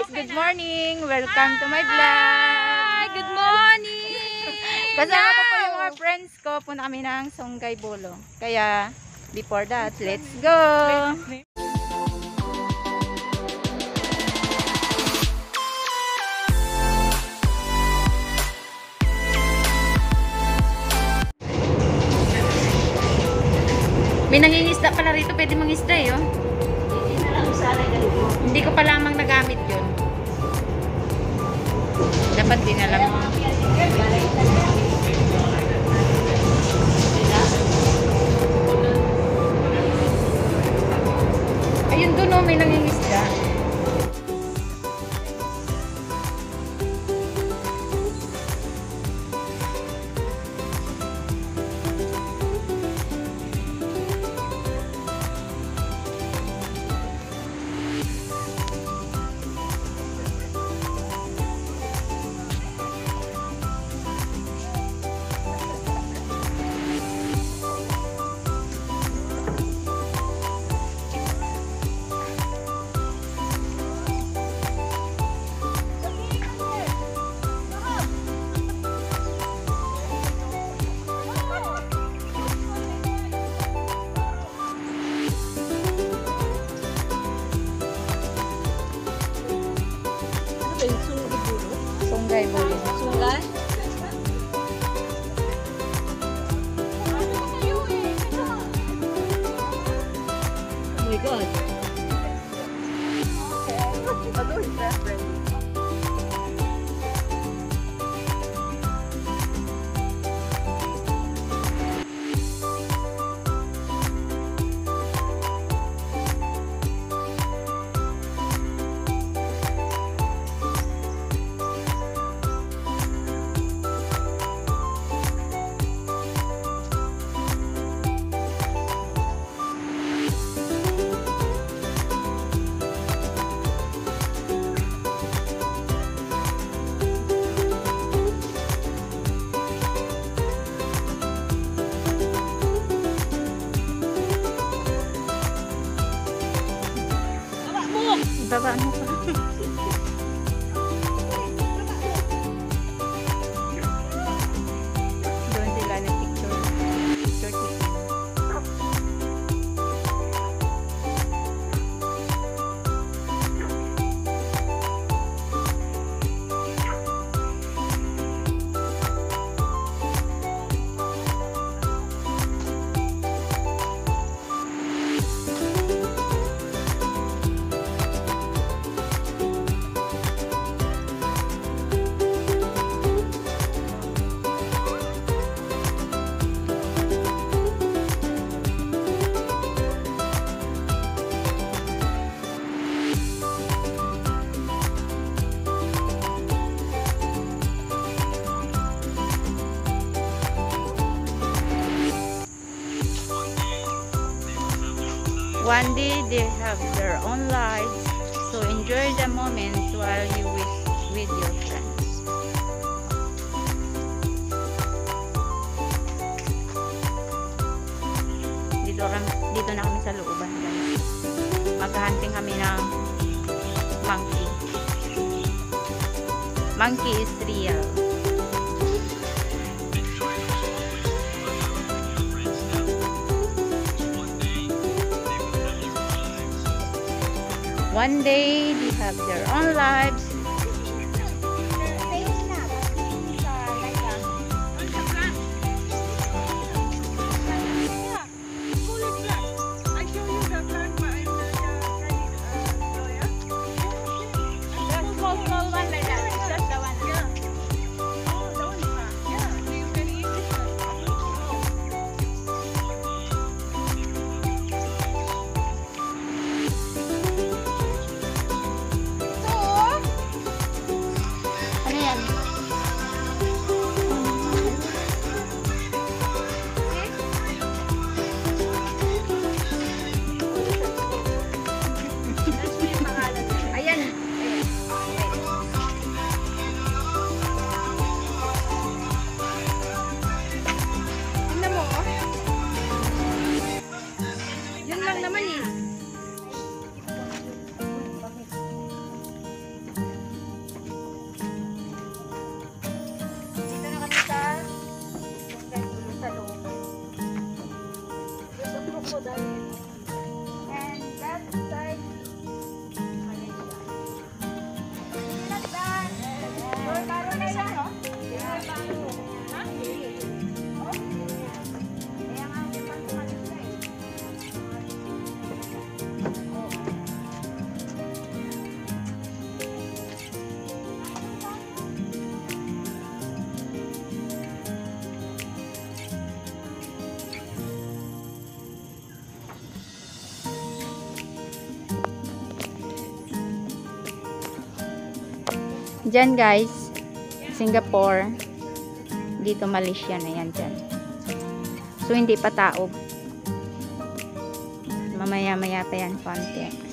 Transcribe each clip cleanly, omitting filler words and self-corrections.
good morning! Welcome to my vlog! Good morning! Kasama ko po yung mga friends ko. Punta kami ng Songgay Bolong. Kaya, before that, let's go! May nangingisda pala rito. Pwede mangisda eh, oh. Hindi ko pa lamang nagamit yun. Dapat din alam mo. Ayun doon, oh, may nangingisda. Songgay Bolong. Sungai? Oh my God. Babaan mo pa. Doon sila nag-picture. Picture taking. One day they have their own lives, so enjoy the moment while you with your friends. Dito na kami sa looban, guys. Maghahunting kami ng monkey. Monkey is real. One day they have their own lives. Diyan guys, Singapore. Dito Malaysia na yan dyan. So hindi pa taob. Mamaya-maya pa yan konti.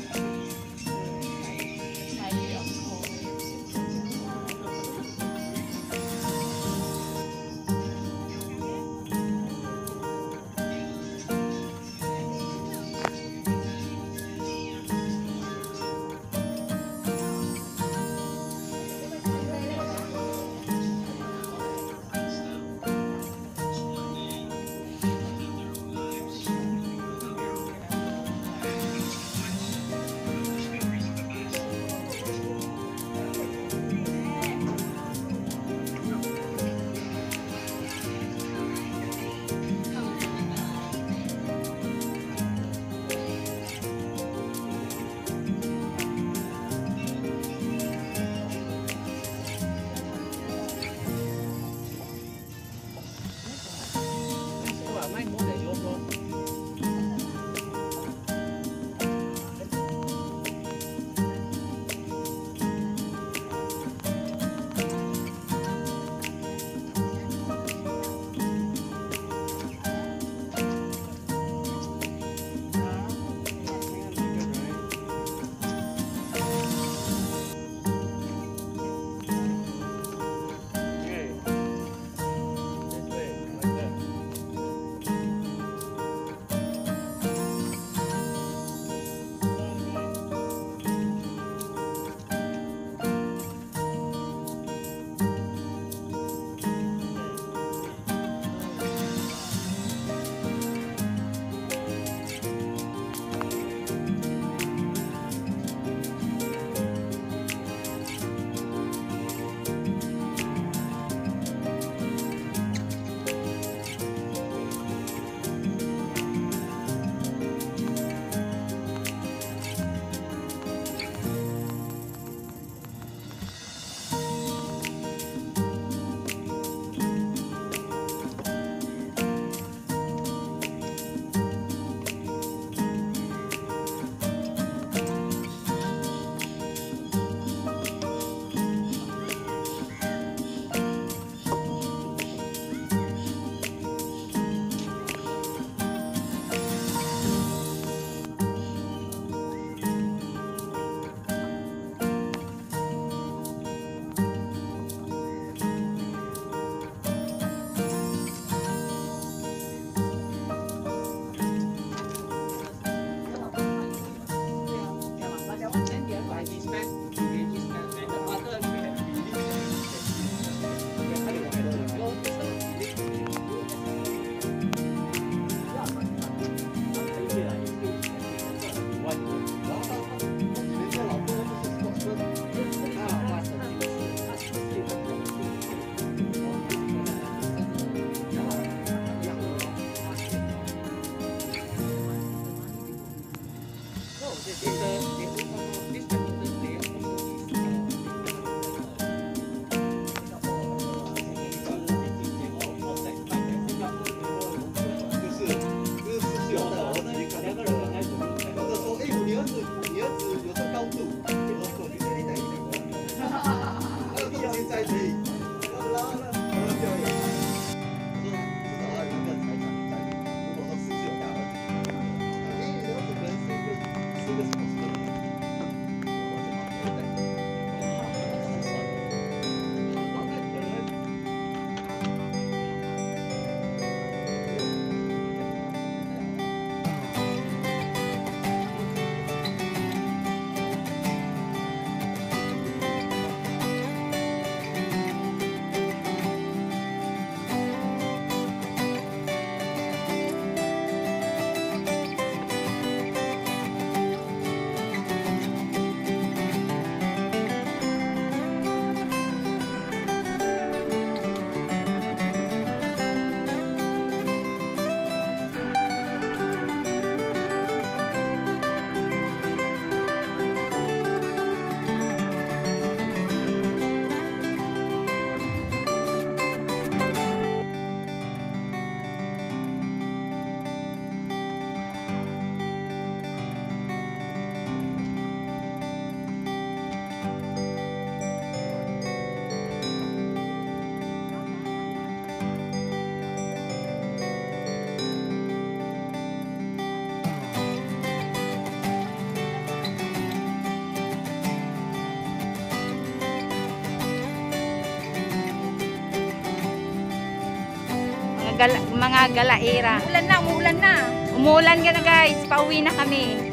mga galaera. Umuulan na. Umuulan ka na guys. Pauwi na kami.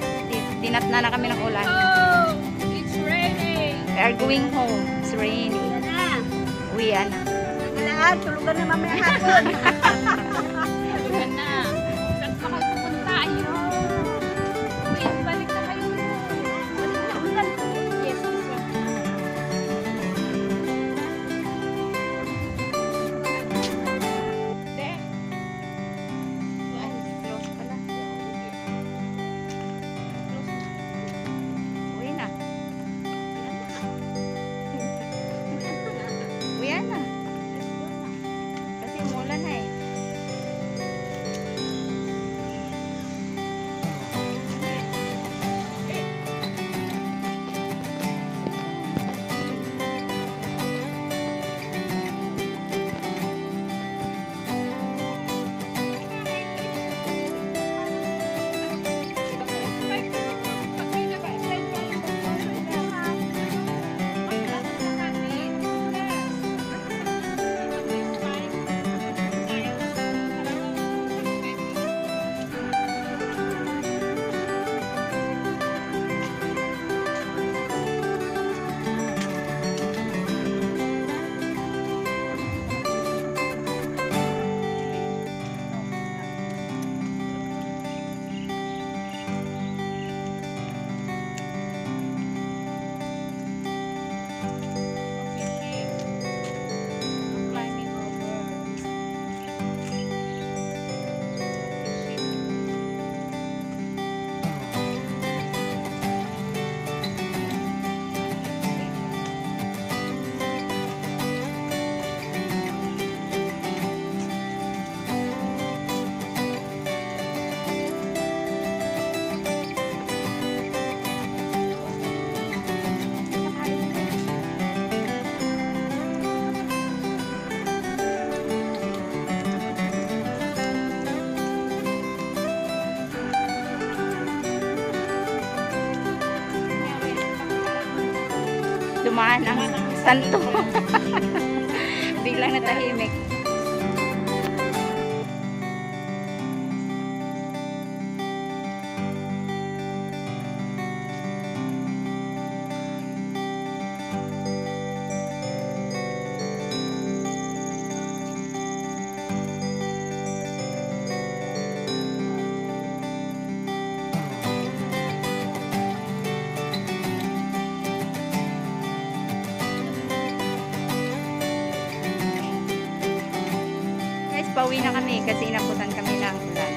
Tinatna na kami ng ulan. Oh, it's raining. We are going home. It's raining. Yan na. Uwi na. Lahat, tulugan na mamaya hapon. Tulugan na. Saan pa kayo pupunta? Ayun. Wait, balik na kayo. Balik na ulan. Yes, this one. There. Ay, close pala. Uwi na. Uwi na. Kasi umulan na eh. Dumaan ang santo. Biglang natahimik. Pauwi na kami kasi inabutan kami ng ulan.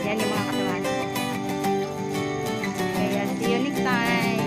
Yan yung mga katawan ko. Kaya see you next time.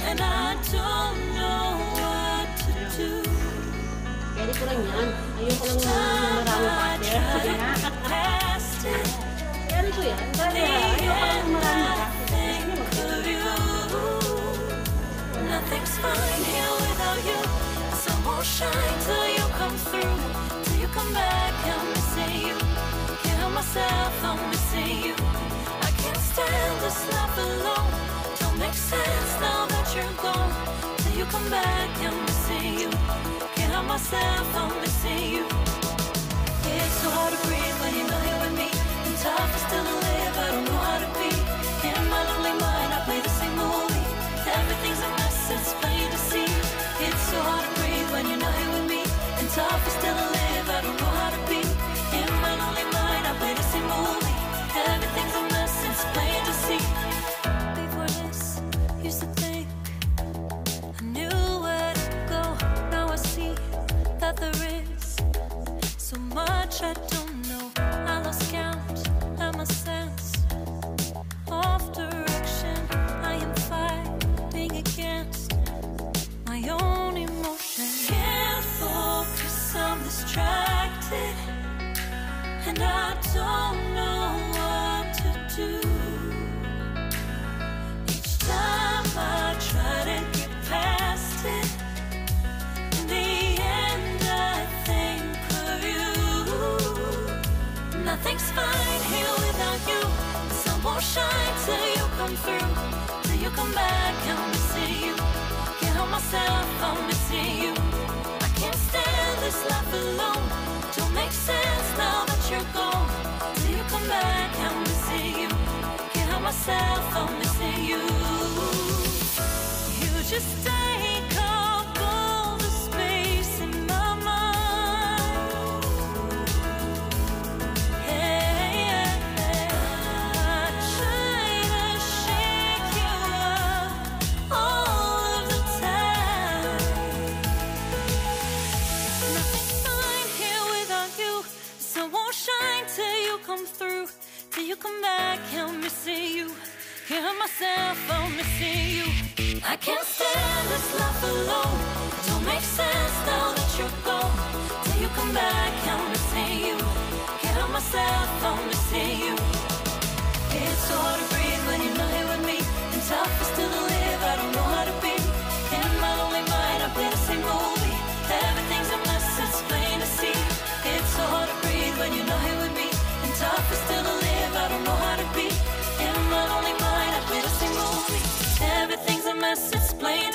And I don't know what to do. Pwede ko lang yan. Ayun ko lang marami Past it, Pwede ko yan. Ayun ko lang marami nothing's fine here without you. The sun won't shine till you come through. Till you come back, I'm missing you. Can't help myself, I'm missing you. I can't stand this life alone. Don't make sense now that you're gone. Till you come back, I'm missing you. Can't help myself, I'm missing you. It's so hard to breathe when you're not here with me. And tough is still to live, I don't know how to be. In my lonely mind, I play the same movie. Everything's a mess, it's plain to see. It's so hard to breathe when you're not here with me. And tough is still to live, I don't know how to be. In my lonely mind, I play the same movie. much I don't know. I lost count, I'm a sense of direction. I am fighting against my own emotion. Can't focus, I'm distracted, and I don't know what to do. Each time I try to get past it, in the end I think of you. Nothing's fine here without you. The sun won't shine till you come through. Till you come back, I'm missing you. Can't help myself, I'm missing you. I can't stand this life alone. Don't make sense now that you're gone. Till you come back, I'm missing you. Can't help myself, I'm missing you. You just take up all the space in my mind. Hey, I try to shake you up all of the time. Nothing's fine here without you. The sun won't shine till you come through. Till you come back, I'm missing you. Can't help myself, I'm missing you. I can't stand this life alone. It don't make sense now that you're gone. Till you come back, I'm missing you. Can't help myself, I'm missing you. It's so hard to breathe when you're not here with me. And tough is still to live, I don't know how to be. In my lonely mind, I play the same movie. Everything's a mess, it's plain to see. It's so hard to breathe when you're not here with me. And tough is still to live, I don't know how to be. In my lonely mind, I play the same movie. Everything's a mess, it's plain